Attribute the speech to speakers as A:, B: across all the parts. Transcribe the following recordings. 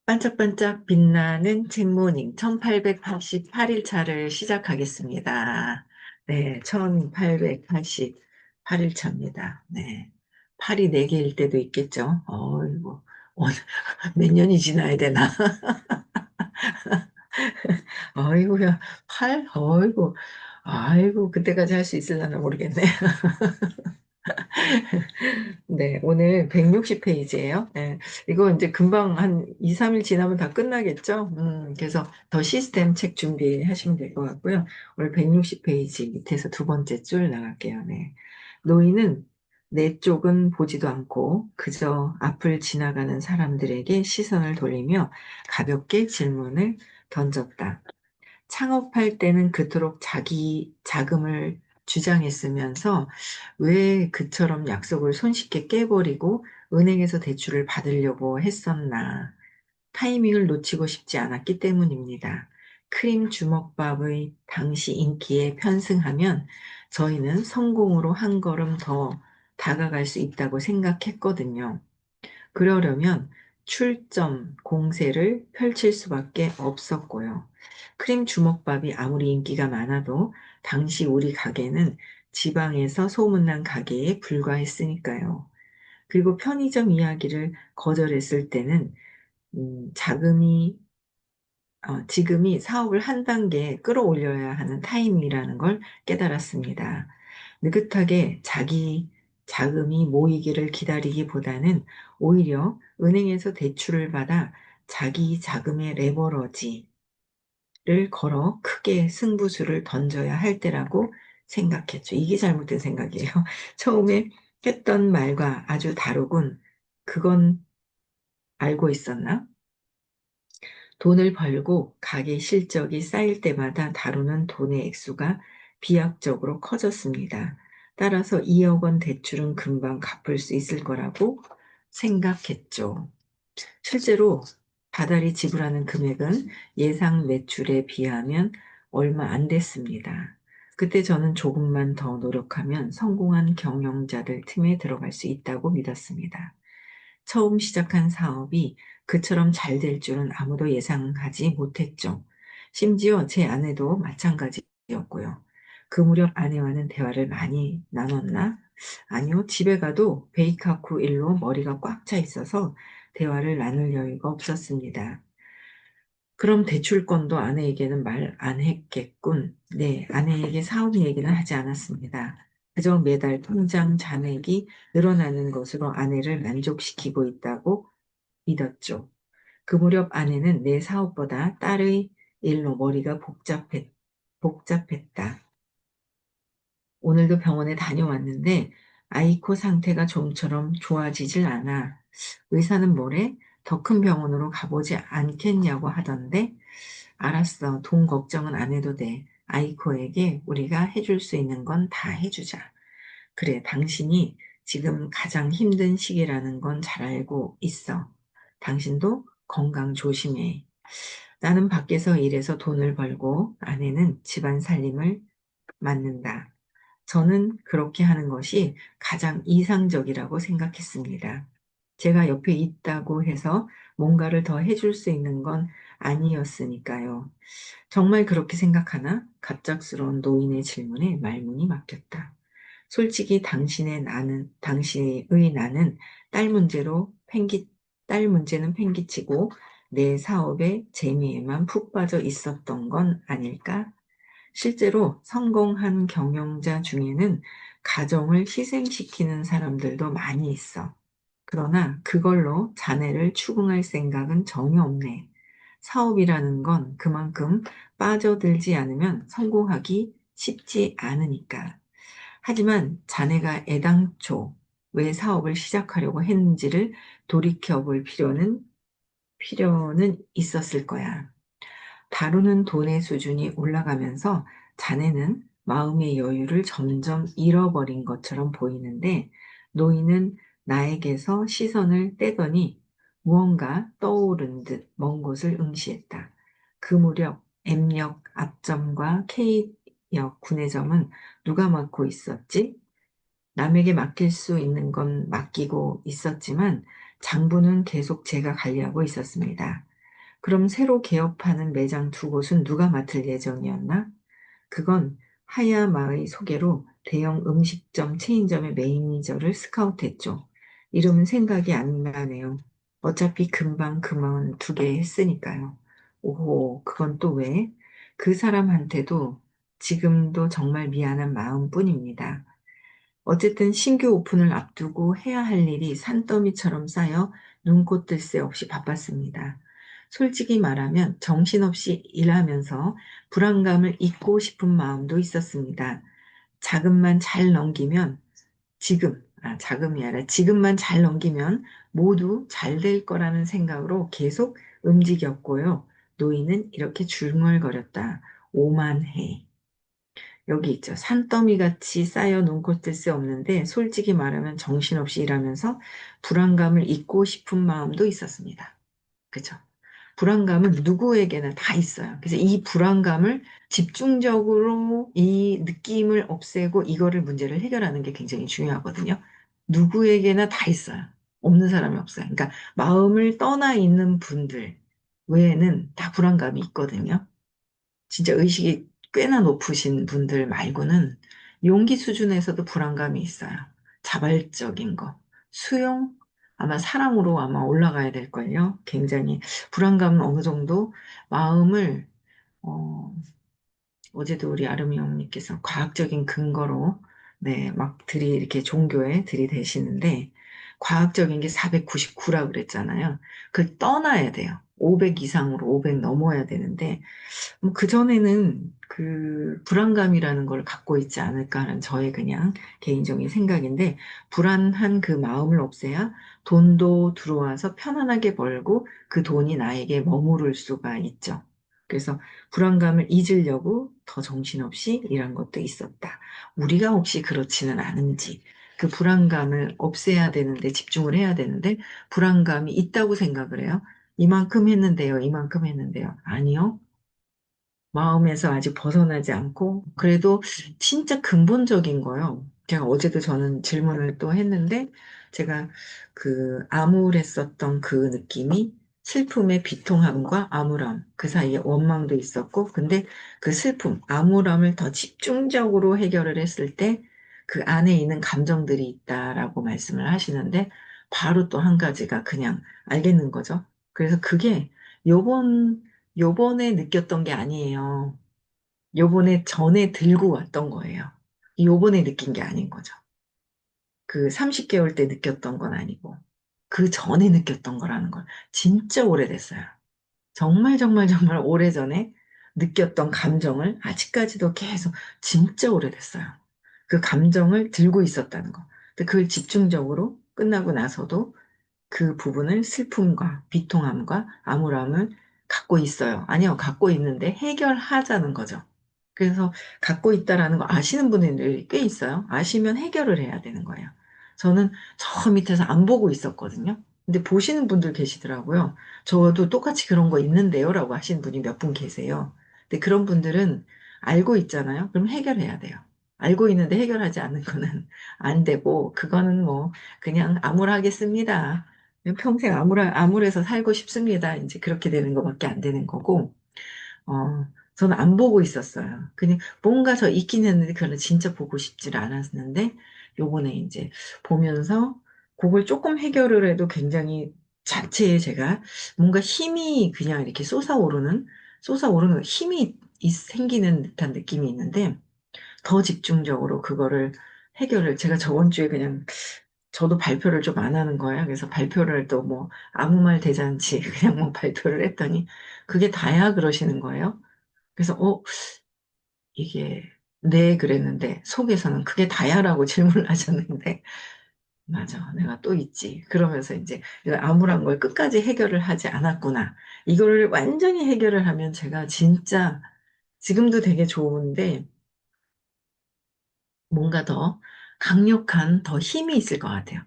A: 반짝반짝 빛나는 책모닝 1888일 차를 시작하겠습니다. 네, 1888일 차입니다. 네. 8이 4개일 때도 있겠죠. 어이구, 오늘 몇 년이 지나야 되나? 어이구야, 8? 어이구, 아이고, 그때까지 할 수 있을려나 모르겠네. 네, 오늘 160페이지예요. 네, 이거 이제 금방 한 2, 3일 지나면 다 끝나겠죠? 그래서 더 시스템 책 준비하시면 될 것 같고요. 오늘 160페이지 밑에서 두 번째 줄 나갈게요. 네. 노인은 내 쪽은 보지도 않고 그저 앞을 지나가는 사람들에게 시선을 돌리며 가볍게 질문을 던졌다. 창업할 때는 그토록 자기 자금을 주장했으면서 왜 그처럼 약속을 손쉽게 깨버리고 은행에서 대출을 받으려고 했었나. 타이밍을 놓치고 싶지 않았기 때문입니다. 크림 주먹밥의 당시 인기에 편승하면 저희는 성공으로 한 걸음 더 다가갈 수 있다고 생각했거든요. 그러려면 출점 공세를 펼칠 수밖에 없었고요. 크림 주먹밥이 아무리 인기가 많아도 당시 우리 가게는 지방에서 소문난 가게에 불과했으니까요. 그리고 편의점 이야기를 거절했을 때는 지금이 사업을 한 단계 끌어올려야 하는 타임이라는 걸 깨달았습니다. 느긋하게 자기 자금이 모이기를 기다리기보다는 오히려 은행에서 대출을 받아 자기 자금의 레버러지를 걸어 크게 승부수를 던져야 할 때라고 생각했죠. 이게 잘못된 생각이에요. 처음에 했던 말과 아주 다르군. 그건 알고 있었나? 돈을 벌고 가게 실적이 쌓일 때마다 다루는 돈의 액수가 비약적으로 커졌습니다. 따라서 2억 원 대출은 금방 갚을 수 있을 거라고 생각했죠. 실제로 다달이 지불하는 금액은 예상 매출에 비하면 얼마 안 됐습니다. 그때 저는 조금만 더 노력하면 성공한 경영자들 팀에 들어갈 수 있다고 믿었습니다. 처음 시작한 사업이 그처럼 잘 될 줄은 아무도 예상하지 못했죠. 심지어 제 아내도 마찬가지였고요. 그 무렵 아내와는 대화를 많이 나눴나? 아니요, 집에 가도 베이카쿠 일로 머리가 꽉 차 있어서 대화를 나눌 여유가 없었습니다. 그럼 대출권도 아내에게는 말 안 했겠군. 네, 아내에게 사업 얘기는 하지 않았습니다. 그저 매달 통장 잔액이 늘어나는 것으로 아내를 만족시키고 있다고 믿었죠. 그 무렵 아내는 내 사업보다 딸의 일로 머리가 복잡했다. 오늘도 병원에 다녀왔는데 아이코 상태가 좀처럼 좋아지질 않아. 의사는 뭐래? 더 큰 병원으로 가보지 않겠냐고 하던데 알았어. 돈 걱정은 안 해도 돼. 아이코에게 우리가 해줄 수 있는 건 다 해주자. 그래, 당신이 지금 가장 힘든 시기라는 건 잘 알고 있어. 당신도 건강 조심해. 나는 밖에서 일해서 돈을 벌고 아내는 집안 살림을 맡는다. 저는 그렇게 하는 것이 가장 이상적이라고 생각했습니다. 제가 옆에 있다고 해서 뭔가를 더 해줄 수 있는 건 아니었으니까요. 정말 그렇게 생각하나? 갑작스러운 노인의 질문에 말문이 막혔다. 솔직히 당신의 나는 딸 문제로 딸 문제는 팽개치고 내 사업의 재미에만 푹 빠져 있었던 건 아닐까? 실제로 성공한 경영자 중에는 가정을 희생시키는 사람들도 많이 있어. 그러나 그걸로 자네를 추궁할 생각은 전혀 없네. 사업이라는 건 그만큼 빠져들지 않으면 성공하기 쉽지 않으니까. 하지만 자네가 애당초 왜 사업을 시작하려고 했는지를 돌이켜 볼 필요는 있었을 거야. 다루는 돈의 수준이 올라가면서 자네는 마음의 여유를 점점 잃어버린 것처럼 보이는데 노인은 나에게서 시선을 떼더니 무언가 떠오른 듯 먼 곳을 응시했다. 그 무렵 M역 앞점과 K역 분해점은 누가 맡고 있었지? 남에게 맡길 수 있는 건 맡기고 있었지만 장부는 계속 제가 관리하고 있었습니다. 그럼 새로 개업하는 매장 두 곳은 누가 맡을 예정이었나? 그건 하야마의 소개로 대형 음식점 체인점의 매니저를 스카우트했죠. 이름은 생각이 안 나네요. 어차피 금방 그만두게 했으니까요. 오호, 그건 또 왜? 그 사람한테도 지금도 정말 미안한 마음뿐입니다. 어쨌든 신규 오픈을 앞두고 해야 할 일이 산더미처럼 쌓여 눈코 뜰 새 없이 바빴습니다. 솔직히 말하면 정신없이 일하면서 불안감을 잊고 싶은 마음도 있었습니다. 자금만 잘 넘기면 자금이 아니라 지금만 잘 넘기면 모두 잘 될 거라는 생각으로 계속 움직였고요. 노인은 이렇게 중얼거렸다. 오만해. 여기 있죠. 산더미 같이 쌓여 눈코 뜰 새 없는데 솔직히 말하면 정신없이 일하면서 불안감을 잊고 싶은 마음도 있었습니다. 그죠? 불안감은 누구에게나 다 있어요. 그래서 이 불안감을 집중적으로 이 느낌을 없애고 이거를 문제를 해결하는 게 굉장히 중요하거든요. 누구에게나 다 있어요. 없는 사람이 없어요. 그러니까 마음을 떠나 있는 분들 외에는 다 불안감이 있거든요. 진짜 의식이 꽤나 높으신 분들 말고는 용기 수준에서도 불안감이 있어요. 자발적인 거. 수용? 아마 사랑으로 아마 올라가야 될걸요. 굉장히 불안감은 어느 정도 마음을, 어, 어제도 우리 아름이 형님께서 과학적인 근거로, 네, 막 이렇게 종교에 들이대시는데, 과학적인 게 499라 그랬잖아요. 그걸 떠나야 돼요. 500 이상으로 500 넘어야 되는데, 뭐 그전에는 그 불안감이라는 걸 갖고 있지 않을까 하는 저의 그냥 개인적인 생각인데, 불안한 그 마음을 없애야 돈도 들어와서 편안하게 벌고 그 돈이 나에게 머무를 수가 있죠. 그래서 불안감을 잊으려고 더 정신없이 일한 것도 있었다. 우리가 혹시 그렇지는 않은지, 그 불안감을 없애야 되는데, 집중을 해야 되는데, 불안감이 있다고 생각을 해요. 이만큼 했는데요, 이만큼 했는데요. 아니요. 마음에서 아직 벗어나지 않고, 그래도 진짜 근본적인 거요. 제가 어제도 저는 질문을 또 했는데, 제가 그 암울했었던 그 느낌이 슬픔의 비통함과 암울함, 그 사이에 원망도 있었고, 근데 그 슬픔, 암울함을 더 집중적으로 해결을 했을 때, 그 안에 있는 감정들이 있다라고 말씀을 하시는데, 바로 또 한 가지가 그냥 알겠는 거죠. 그래서 그게 요번 요번에 느꼈던 게 아니에요. 요번에 전에 들고 왔던 거예요. 요번에 느낀 게 아닌 거죠. 그 30개월 때 느꼈던 건 아니고, 그 전에 느꼈던 거라는 걸 진짜 오래됐어요. 정말 정말 정말 오래전에 느꼈던 감정을 아직까지도 계속 진짜 오래됐어요. 그 감정을 들고 있었다는 거. 근데 그걸 집중적으로 끝나고 나서도 그 부분을 슬픔과 비통함과 암울함을 갖고 있어요. 아니요, 갖고 있는데 해결하자는 거죠. 그래서 갖고 있다라는 거 아시는 분들이 꽤 있어요. 아시면 해결을 해야 되는 거예요. 저는 저 밑에서 안 보고 있었거든요. 근데 보시는 분들 계시더라고요. 저도 똑같이 그런 거 있는데요. 라고 하시는 분이 몇 분 계세요. 근데 그런 분들은 알고 있잖아요. 그럼 해결해야 돼요. 알고 있는데 해결하지 않는 거는 안 되고, 그거는 뭐, 그냥 암울하겠습니다. 평생 암울해서 살고 싶습니다. 이제 그렇게 되는 것밖에 안 되는 거고, 저는 안 보고 있었어요. 그냥 뭔가 저 있긴 했는데, 그걸 진짜 보고 싶지 않았는데, 요번에 이제 보면서 그걸 조금 해결을 해도 굉장히 자체에 제가 뭔가 힘이 그냥 이렇게 솟아오르는 힘이 생기는 듯한 느낌이 있는데, 더 집중적으로 그거를 해결을 제가 저번 주에 그냥 저도 발표를 좀 안 하는 거예요. 그래서 발표를 또 뭐 아무 말 대잔치 그냥 뭐 발표를 했더니 그게 다야 그러시는 거예요. 그래서 이게 네 그랬는데 속에서는 그게 다야라고 질문을 하셨는데 맞아 내가 또 있지. 그러면서 이제 이거 암울한 걸 끝까지 해결을 하지 않았구나. 이거를 완전히 해결을 하면 제가 진짜 지금도 되게 좋은데 뭔가 더 강력한 더 힘이 있을 것 같아요.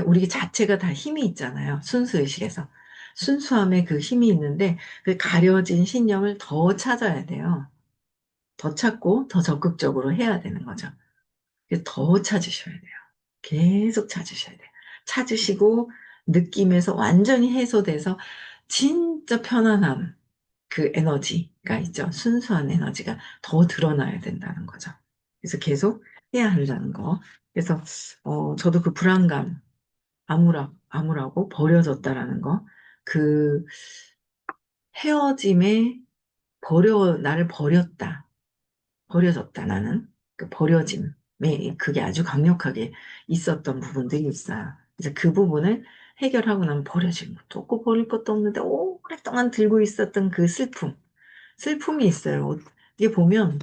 A: 우리 자체가 다 힘이 있잖아요. 순수의식에서. 순수함에 그 힘이 있는데 그 가려진 신념을 더 찾아야 돼요. 더 찾고 더 적극적으로 해야 되는 거죠. 그래서 더 찾으셔야 돼요. 계속 찾으셔야 돼요. 찾으시고 느낌에서 완전히 해소돼서 진짜 편안함, 그 에너지가 있죠. 순수한 에너지가 더 드러나야 된다는 거죠. 그래서 계속 해야 한다는 거. 그래서, 저도 그 불안감, 암울하고 버려졌다라는 거, 그 헤어짐에 나를 버려졌다, 나는. 그 버려짐에, 그게 아주 강력하게 있었던 부분들이 있어요. 이제 그 부분을 해결하고 나면 버려진 것도 없고, 버릴 것도 없는데, 오랫동안 들고 있었던 그 슬픔이 있어요. 이게 보면,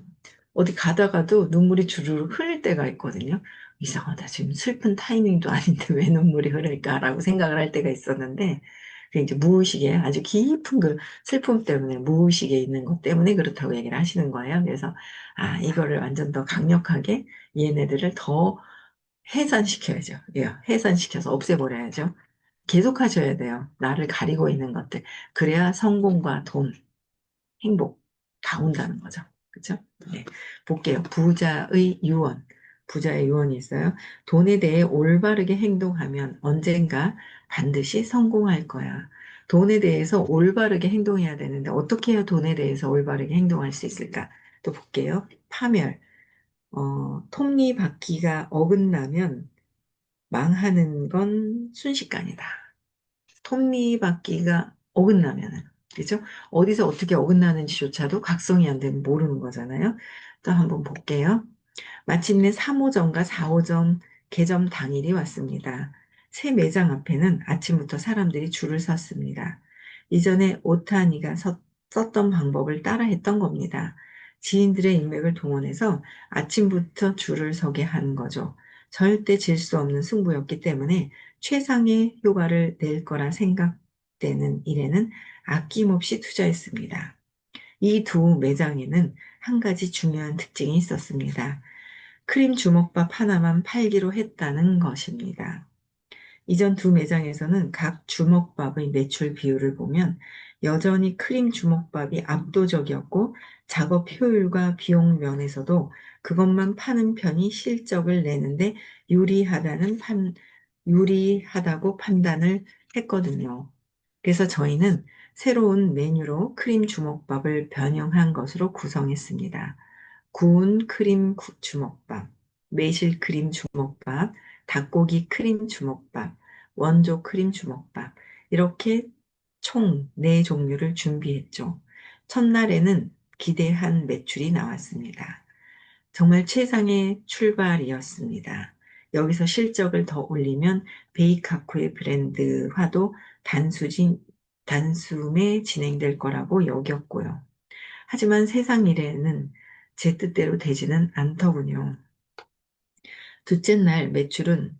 A: 어디 가다가도 눈물이 주르르 흐를 때가 있거든요. 이상하다. 지금 슬픈 타이밍도 아닌데 왜 눈물이 흐를까라고 생각을 할 때가 있었는데, 그게 이제 무의식에 아주 깊은 그 슬픔 때문에 무의식에 있는 것 때문에 그렇다고 얘기를 하시는 거예요. 그래서, 이거를 완전 더 강력하게 얘네들을 더 해산시켜야죠. 예, 해산시켜서 없애버려야죠. 계속 하셔야 돼요. 나를 가리고 있는 것들. 그래야 성공과 돈, 행복 다 온다는 거죠. 그렇죠? 네. 볼게요. 부자의 유언. 부자의 유언이 있어요. 돈에 대해 올바르게 행동하면 언젠가 반드시 성공할 거야. 돈에 대해서 올바르게 행동해야 되는데 어떻게 해야 돈에 대해서 올바르게 행동할 수 있을까? 또 볼게요. 파멸. 톱니바퀴가 어긋나면 망하는 건 순식간이다. 톱니바퀴가 어긋나면은, 그죠? 어디서 어떻게 어긋나는지조차도 각성이 안 되면 모르는 거잖아요. 또 한번 볼게요. 마침내 3호점과 4호점 개점 당일이 왔습니다. 새 매장 앞에는 아침부터 사람들이 줄을 섰습니다. 이전에 오타니가 썼던 방법을 따라 했던 겁니다. 지인들의 인맥을 동원해서 아침부터 줄을 서게 한 거죠. 절대 질 수 없는 승부였기 때문에 최상의 효과를 낼 거라 생각되는 일에는 아낌없이 투자했습니다. 이 두 매장에는 한 가지 중요한 특징이 있었습니다. 크림 주먹밥 하나만 팔기로 했다는 것입니다. 이전 두 매장에서는 각 주먹밥의 매출 비율을 보면 여전히 크림 주먹밥이 압도적이었고 작업 효율과 비용 면에서도 그것만 파는 편이 실적을 내는데 유리하다고 판단을 했거든요. 그래서 저희는 새로운 메뉴로 크림 주먹밥을 변형한 것으로 구성했습니다. 구운 크림 주먹밥, 매실 크림 주먹밥, 닭고기 크림 주먹밥, 원조 크림 주먹밥, 이렇게 총 4종류를 준비했죠. 첫날에는 기대한 매출이 나왔습니다. 정말 최상의 출발이었습니다. 여기서 실적을 더 올리면 베이카쿠의 브랜드화도 단숨에 진행될 거라고 여겼고요. 하지만 세상 일에는 제 뜻대로 되지는 않더군요. 둘째 날 매출은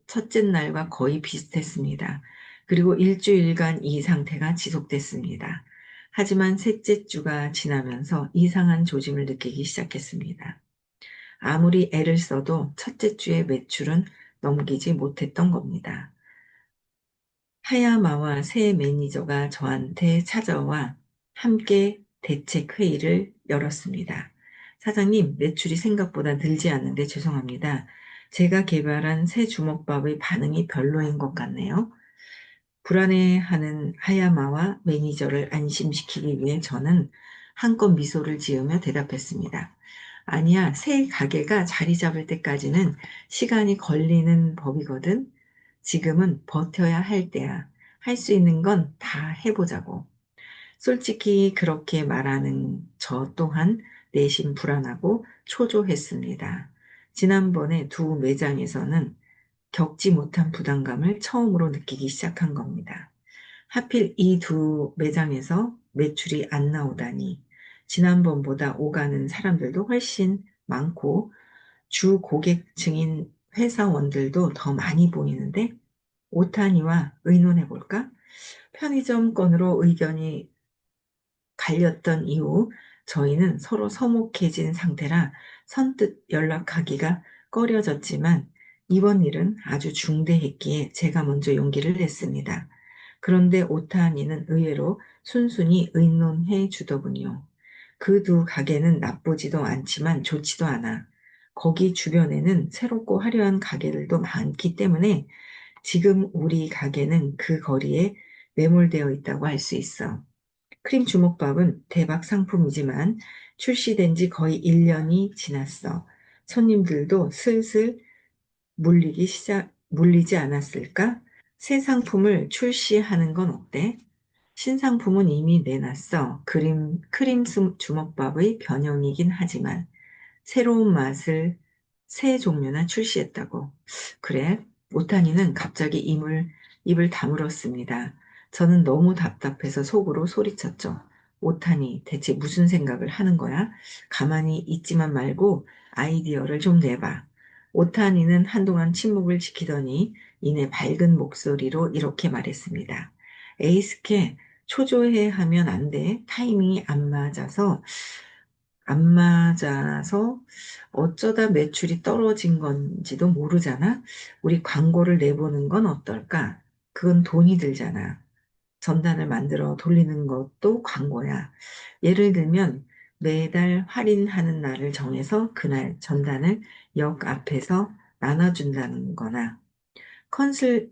A: 첫째 날과 거의 비슷했습니다. 그리고 일주일간 이 상태가 지속됐습니다. 하지만 셋째 주가 지나면서 이상한 조짐을 느끼기 시작했습니다. 아무리 애를 써도 첫째 주의 매출은 넘기지 못했던 겁니다. 하야마와 새 매니저가 저한테 찾아와 함께 대책 회의를 열었습니다. 사장님, 매출이 생각보다 늘지 않는데 죄송합니다. 제가 개발한 새 주먹밥의 반응이 별로인 것 같네요. 불안해하는 하야마와 매니저를 안심시키기 위해 저는 한껏 미소를 지으며 대답했습니다. 아니야, 새 가게가 자리 잡을 때까지는 시간이 걸리는 법이거든. 지금은 버텨야 할 때야. 할 수 있는 건 다 해보자고. 솔직히 그렇게 말하는 저 또한 내심 불안하고 초조했습니다. 지난번에 두 매장에서는 겪지 못한 부담감을 처음으로 느끼기 시작한 겁니다. 하필 이 두 매장에서 매출이 안 나오다니 지난번보다 오가는 사람들도 훨씬 많고 주 고객층인 회사원들도 더 많이 보이는데 오타니와 의논해볼까? 편의점 건으로 의견이 갈렸던 이후 저희는 서로 서먹해진 상태라 선뜻 연락하기가 꺼려졌지만 이번 일은 아주 중대했기에 제가 먼저 용기를 냈습니다. 그런데 오타니는 의외로 순순히 의논해 주더군요. 그 두 가게는 나쁘지도 않지만 좋지도 않아. 거기 주변에는 새롭고 화려한 가게들도 많기 때문에 지금 우리 가게는 그 거리에 매몰되어 있다고 할 수 있어. 크림 주먹밥은 대박 상품이지만 출시된 지 거의 1년이 지났어. 손님들도 슬슬 물리지 않았을까? 새 상품을 출시하는 건 어때? 신상품은 이미 내놨어. 크림 주먹밥의 변형이긴 하지만 새로운 맛을 새 종류나 출시했다고. 그래, 오타니는 갑자기 입을 다물었습니다. 저는 너무 답답해서 속으로 소리쳤죠. 오타니, 대체 무슨 생각을 하는 거야? 가만히 있지만 말고 아이디어를 좀 내봐. 오타니는 한동안 침묵을 지키더니 이내 밝은 목소리로 이렇게 말했습니다. 에이스케, 초조해 하면 안 돼. 타이밍이 안 맞아서 어쩌다 매출이 떨어진 건지도 모르잖아. 우리 광고를 내보는 건 어떨까? 그건 돈이 들잖아. 전단을 만들어 돌리는 것도 광고야. 예를 들면 매달 할인하는 날을 정해서 그날 전단을 역 앞에서 나눠준다는 거나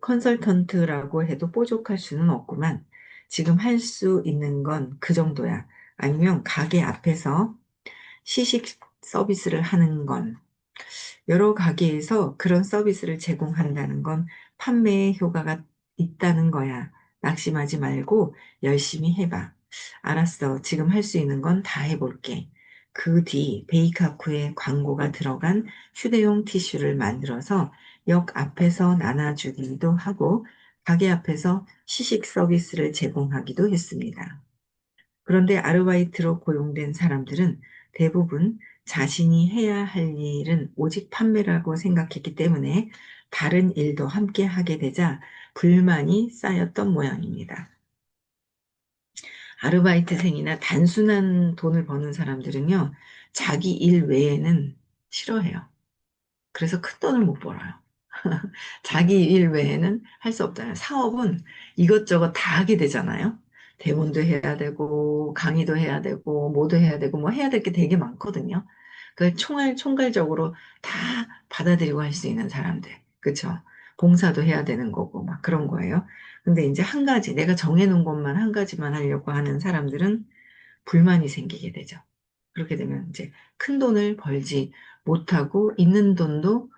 A: 컨설턴트라고 해도 뽀족할 수는 없구만. 지금 할 수 있는 건 그 정도야. 아니면 가게 앞에서 시식 서비스를 하는 건 여러 가게에서 그런 서비스를 제공한다는 건 판매에 효과가 있다는 거야. 낙심하지 말고 열심히 해봐. 알았어. 지금 할 수 있는 건 다 해볼게. 그 뒤 베이카쿠에 광고가 들어간 휴대용 티슈를 만들어서 역 앞에서 나눠주기도 하고 가게 앞에서 시식 서비스를 제공하기도 했습니다. 그런데 아르바이트로 고용된 사람들은 대부분 자신이 해야 할 일은 오직 판매라고 생각했기 때문에 다른 일도 함께 하게 되자 불만이 쌓였던 모양입니다. 아르바이트생이나 단순한 돈을 버는 사람들은요, 자기 일 외에는 싫어해요. 그래서 큰 돈을 못 벌어요. 자기 일 외에는 할 수 없잖아요. 사업은 이것저것 다 하게 되잖아요. 대본도 해야 되고, 강의도 해야 되고, 뭐도 해야 되고, 뭐 해야 될 게 되게 많거든요. 그 총괄적으로 다 받아들이고 할 수 있는 사람들. 그쵸? 봉사도 해야 되는 거고, 막 그런 거예요. 근데 이제 한 가지, 내가 정해놓은 것만 한 가지만 하려고 하는 사람들은 불만이 생기게 되죠. 그렇게 되면 이제 큰 돈을 벌지 못하고 있는 돈도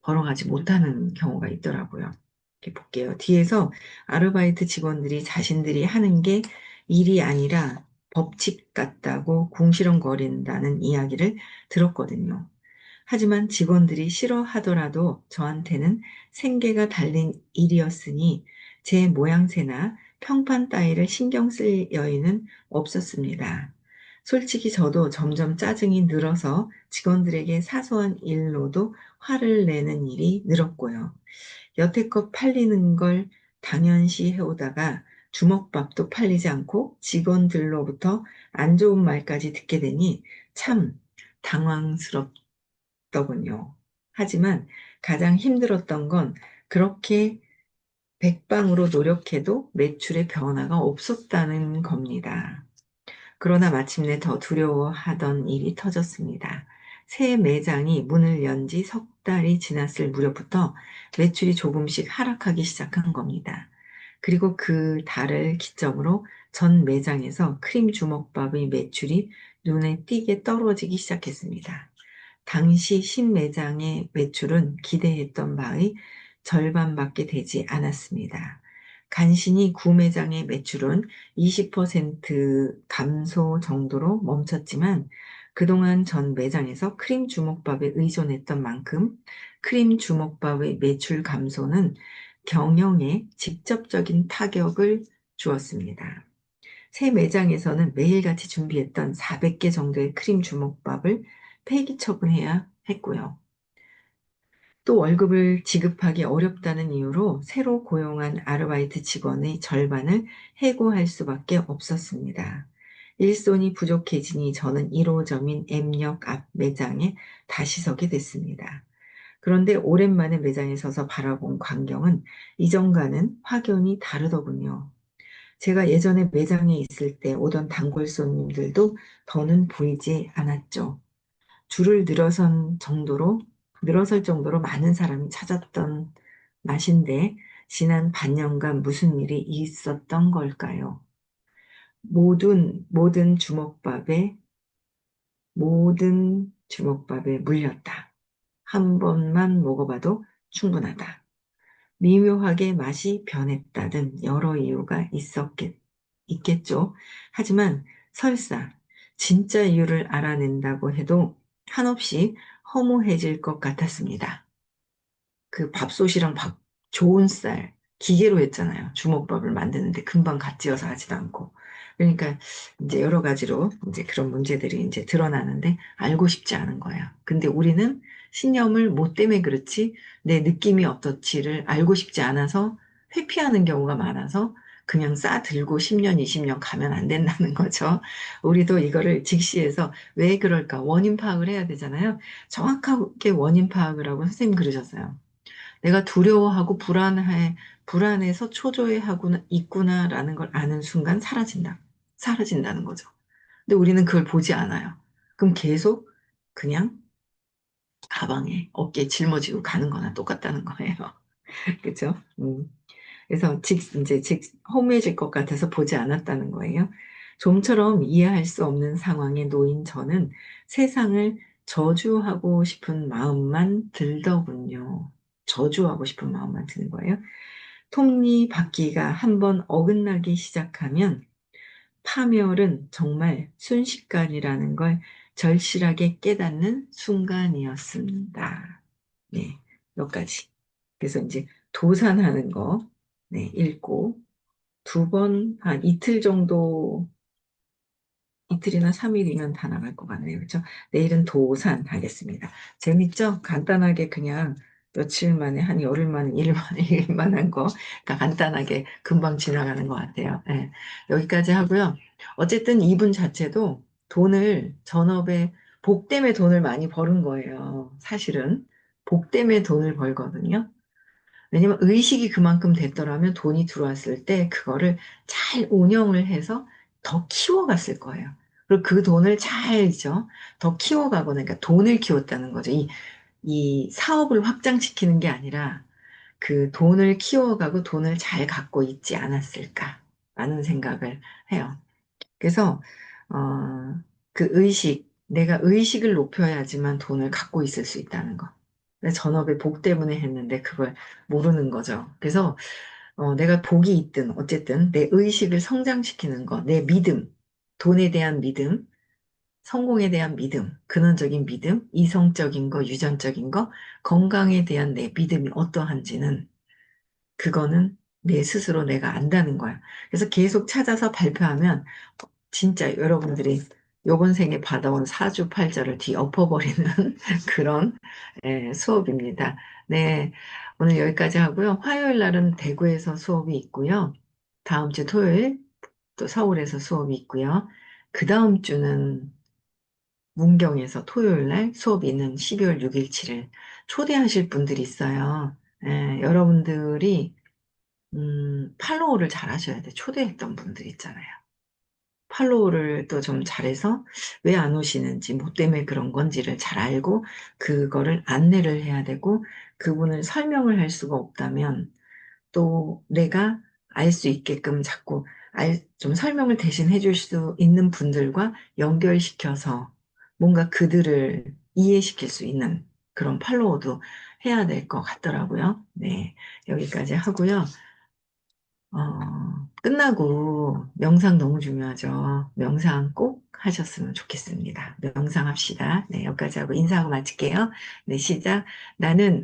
A: 벌어가지 못하는 경우가 있더라고요. 이렇게 볼게요. 뒤에서 아르바이트 직원들이 자신들이 하는 게 일이 아니라 법칙 같다고 궁시렁거린다는 이야기를 들었거든요. 하지만 직원들이 싫어하더라도 저한테는 생계가 달린 일이었으니 제 모양새나 평판 따위를 신경 쓸 여유는 없었습니다. 솔직히 저도 점점 짜증이 늘어서 직원들에게 사소한 일로도 화를 내는 일이 늘었고요. 여태껏 팔리는 걸 당연시 해오다가 주먹밥도 팔리지 않고 직원들로부터 안 좋은 말까지 듣게 되니 참 당황스럽더군요. 하지만 가장 힘들었던 건 그렇게 백방으로 노력해도 매출의 변화가 없었다는 겁니다. 그러나 마침내 더 두려워하던 일이 터졌습니다. 새 매장이 문을 연 지 석 달이 지났을 무렵부터 매출이 조금씩 하락하기 시작한 겁니다. 그리고 그 달을 기점으로 전 매장에서 크림 주먹밥의 매출이 눈에 띄게 떨어지기 시작했습니다. 당시 신매장의 매출은 기대했던 바의 절반밖에 되지 않았습니다. 간신히 구매장의 매출은 20% 감소 정도로 멈췄지만 그동안 전 매장에서 크림 주먹밥에 의존했던 만큼 크림 주먹밥의 매출 감소는 경영에 직접적인 타격을 주었습니다. 새 매장에서는 매일같이 준비했던 400개 정도의 크림 주먹밥을 폐기 처분해야 했고요. 또 월급을 지급하기 어렵다는 이유로 새로 고용한 아르바이트 직원의 절반을 해고할 수밖에 없었습니다. 일손이 부족해지니 저는 1호점인 M역 앞 매장에 다시 서게 됐습니다. 그런데 오랜만에 매장에 서서 바라본 광경은 이전과는 확연히 다르더군요. 제가 예전에 매장에 있을 때 오던 단골 손님들도 더는 보이지 않았죠. 줄을 늘어설 정도로 많은 사람이 찾았던 맛인데 지난 반년간 무슨 일이 있었던 걸까요? 모든 주먹밥에 물렸다. 한 번만 먹어봐도 충분하다. 미묘하게 맛이 변했다 등 여러 이유가 있겠죠. 하지만 설사 진짜 이유를 알아낸다고 해도 한없이 허무해질 것 같았습니다. 그 밥솥이랑 좋은 쌀, 기계로 했잖아요. 주먹밥을 만드는데 금방 갓 지어서 하지도 않고. 그러니까 이제 여러 가지로 이제 그런 문제들이 이제 드러나는데 알고 싶지 않은 거예요. 근데 우리는 신념을 뭐 때문에 그렇지, 내 느낌이 어떻지를 알고 싶지 않아서 회피하는 경우가 많아서 그냥 들고 10년, 20년 가면 안 된다는 거죠. 우리도 이거를 직시해서 왜 그럴까 원인 파악을 해야 되잖아요. 정확하게 원인 파악을 하고 선생님 그러셨어요. 내가 두려워하고 불안해서 초조해하고 있구나라는 걸 아는 순간 사라진다는 거죠. 근데 우리는 그걸 보지 않아요. 그럼 계속 그냥 가방에 어깨에 짊어지고 가는 거나 똑같다는 거예요. 그죠? 그래서 허무해질 것 같아서 보지 않았다는 거예요. 좀처럼 이해할 수 없는 상황에 놓인 저는 세상을 저주하고 싶은 마음만 들더군요. 저주하고 싶은 마음만 드는 거예요. 톱니바퀴가 한번 어긋나기 시작하면 파멸은 정말 순식간이라는 걸 절실하게 깨닫는 순간이었습니다. 네, 몇 가지. 그래서 이제 도산하는 거, 네, 읽고, 두 번, 한 이틀 정도, 이틀이나 3일이면 다 나갈 것 같네요. 그렇죠? 내일은 도산 하겠습니다. 재밌죠? 간단하게 그냥 며칠 만에, 한 열흘 만에, 일만 한 거, 그러니까 간단하게 금방 지나가는 것 같아요. 네, 여기까지 하고요. 어쨌든 이분 자체도 전업에, 복 때문에 돈을 많이 버는 거예요. 사실은. 복 때문에 돈을 벌거든요. 왜냐면 의식이 그만큼 됐더라면 돈이 들어왔을 때 그거를 잘 운영을 해서 더 키워갔을 거예요. 그리고 그 돈을 잘죠. 더 키워가거나, 그러니까 돈을 키웠다는 거죠. 이 사업을 확장시키는 게 아니라 그 돈을 키워가고 돈을 잘 갖고 있지 않았을까라는 생각을 해요. 그래서 내가 의식을 높여야지만 돈을 갖고 있을 수 있다는 거. 근데 전업의 복 때문에 했는데 그걸 모르는 거죠. 그래서 내가 복이 있든 어쨌든 내 의식을 성장시키는 거, 내 믿음, 돈에 대한 믿음, 성공에 대한 믿음, 근원적인 믿음, 이성적인 거, 유전적인 거, 건강에 대한 내 믿음이 어떠한지는 그거는 내 스스로 내가 안다는 거야. 그래서 계속 찾아서 발표하면 진짜 여러분들이 요번 생에 받아온 사주팔자를 뒤엎어버리는 그런 수업입니다. 네, 오늘 여기까지 하고요. 화요일 날은 대구에서 수업이 있고요. 다음 주 토요일 또 서울에서 수업이 있고요. 그 다음 주는 문경에서 토요일 날 수업이 있는 12월 6일, 7일 초대하실 분들이 있어요. 여러분들이 팔로우를 잘 하셔야 돼. 초대했던 분들 있잖아요. 팔로우를 또 좀 잘해서 왜 안 오시는지, 뭐 때문에 그런 건지를 잘 알고, 그거를 안내를 해야 되고, 그분을 설명을 할 수가 없다면, 또 내가 알 수 있게끔 자꾸 좀 설명을 대신 해줄 수 있는 분들과 연결시켜서 뭔가 그들을 이해시킬 수 있는 그런 팔로우도 해야 될 것 같더라고요. 네, 여기까지 하고요. 끝나고 명상 너무 중요하죠. 명상 꼭 하셨으면 좋겠습니다. 명상합시다. 네, 여기까지 하고 인사하고 마칠게요. 네, 시작. 나는